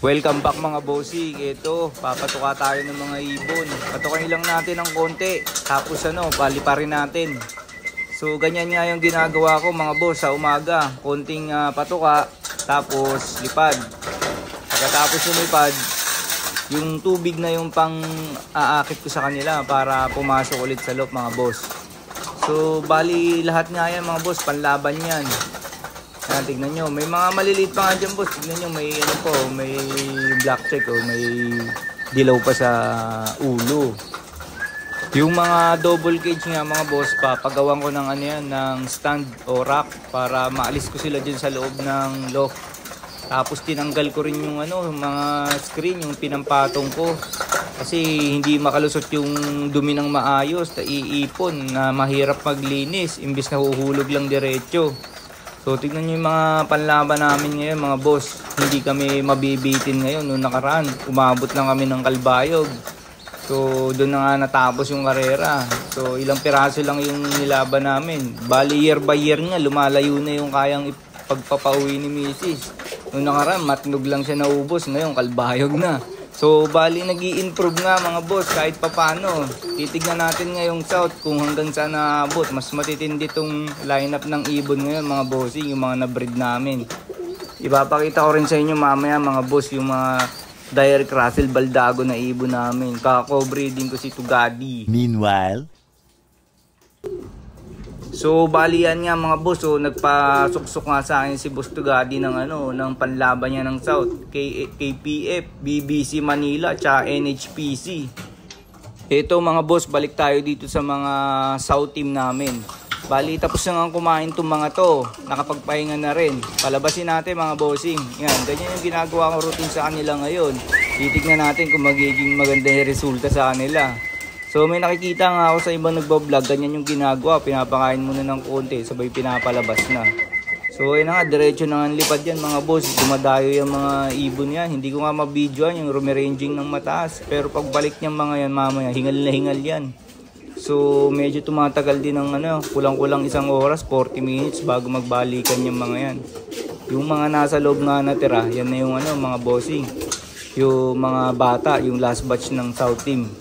Welcome back mga bossing. Ito, papatuka tayo ng mga ibon. Patukain lang natin ng konti. Tapos paliparin natin. So ganyan nga yung ginagawa ko mga boss sa umaga. Konting patuka, tapos lipad. Pagkatapos lumipad, yung tubig na yung pang aakit ko sa kanila para pumasok ulit sa loob mga boss. So bali lahat nga yan mga boss, panlaban yan. Yan, tignan nyo, may mga maliliit pa nga dyan boss. Tignan nyo, may may black check o may dilaw pa sa ulo. Yung mga double cage nga mga boss, papagawan ko ng ng stand o rack para maalis ko sila dyan sa loob ng loft. Tapos tinanggal ko rin yung mga screen, yung pinampatong ko. Kasi hindi makalusot yung dumi ng maayos, iipon na mahirap maglinis, imbis na huhulog lang diretso. So tignan nyo yung mga panlaban namin ngayon mga boss. Hindi kami mabibitin ngayon. Noong nakaraan, umabot lang kami ng Kalbayog. So doon na nga natapos yung karera. So ilang piraso lang yung nilaban namin. Bali year by year nga, lumalayo na yung kayang pagpapauwi ni Mrs. Noong nakaraan, matnog lang siya naubos. Ngayon, Kalbayog na. So bali nag-i-improve nga mga boss kahit papano. Titignan natin ngayong south kung hanggang saan naabot. Mas matitindi tong lineup ng ibon ngayon mga bossing, yung mga na-breed namin. Ipapakita ko rin sa inyo mamaya mga boss yung mga Direct Russell Baldago na ibon namin. Kako-breeding ko si Tugadi. Meanwhile, so bali yan nga mga boss, so nagpasuksok nga sa akin si Boss Tugadi ng ng panlaban niya ng South, KPF, BBC Manila, tsaka NHPC. Ito mga boss, balik tayo dito sa mga South team namin. Bali tapos na nga kumain tong mga to, nakapagpahinga na rin. Palabasin natin mga bossing. Yan, ganyan yung ginagawa kong routine sa kanila ngayon. Titignan natin kung magiging maganda yung resulta sa kanila. So may nakikita nga ako sa ibang nagbablog, ganyan yung ginagawa, pinapakain muna ng konti, sabay pinapalabas na. So ayun na nga, diretso na nga lipad yan mga boss, dumadayo yung mga ibon yan, hindi ko nga mabidyoan yung rumiranging ng mataas, pero pagbalik niya mga yan mamaya, hingal na hingal yan. So medyo tumatagal din ng kulang-kulang isang oras, 40 minutes bago magbalikan yung mga yan. Yung mga nasa loob nga natira, yan na yung mga bossing, yung mga bata, yung last batch ng South team.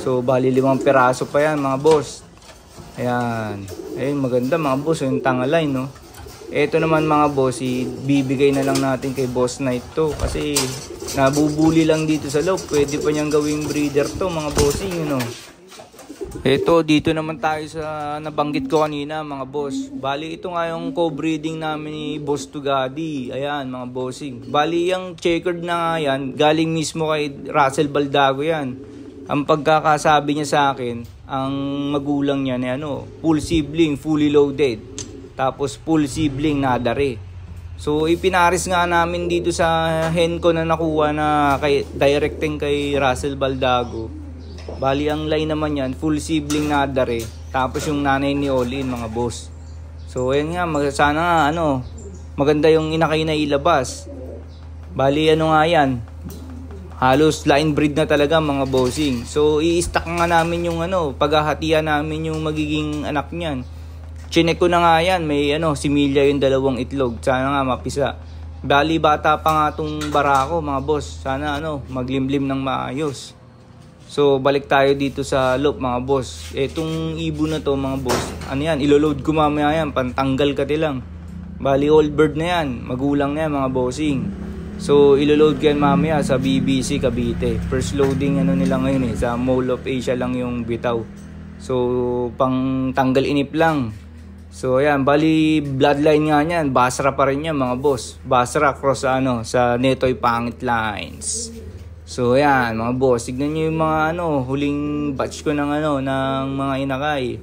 So bali 5 piraso pa yan mga boss. Ayan. Ayun, maganda mga boss yung tangaline, no. Ito naman mga boss, bibigay na lang natin kay Boss Knight to. Kasi nabubuli lang dito sa loob. Pwede pa niyang gawing breeder to mga bossing, Ito, dito naman tayo sa nabanggit ko kanina mga boss. Bali ito nga yung co-breeding namin ni Boss Tugadi. Ayan mga bossing. Bali yung checkered na nga yan, galing mismo kay Russell Baldago yan. Ang pagkakasabi niya sa akin, ang magulang niya na full sibling, fully loaded. Tapos full sibling nadare. So ipinaris nga namin dito sa hen ko na nakuha na directing kay Russell Baldago. Bali ang line naman yan, full sibling nadare. Tapos yung nanay ni Olin mga boss. So ayan nga, sana nga maganda yung inakay na ilabas. Bali nga yan. Halos line breed na talaga mga bossing. So i-stack nga namin yung paghahatian namin yung magiging anak niyan. Chinek ko na nga yan, may similya yung 2 itlog. Sana nga mapisa. Bali bata pa nga tong barako mga boss. Sana maglimlim ng maayos. So balik tayo dito sa loop mga boss. Etong ibon na to mga boss, yan, iloload ko mamaya yan, pantanggal kati lang. Bali old bird na yan, magulang na yan mga bossing. So iloload ko yan mamaya sa BBC Cavite. First loading nila ngayon sa Mall of Asia lang yung bitaw. So pang tanggal inip lang. So ayan, bali bloodline nga niyan, Basra pa rin yan mga boss. Basra cross sa Netoy Pangit Lines. So ayan mga boss, tignan nyo yung mga huling batch ko ng ng mga inakay.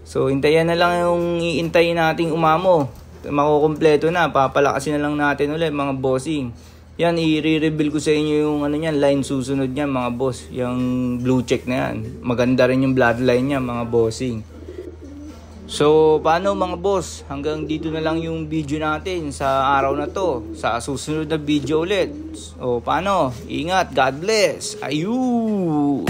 So hintayin na lang yung iintayin nating umamo. Makukumpleto na, papalakasin na lang natin ulit mga bossing. Yan, i-reveal ko sa inyo yung line susunod niya mga boss. Yung blue check na yan. Maganda rin yung bloodline niya mga bossing. So, paano mga boss? Hanggang dito na lang yung video natin sa araw na to. Sa susunod na video ulit. So, paano? Ingat. God bless. Ayun!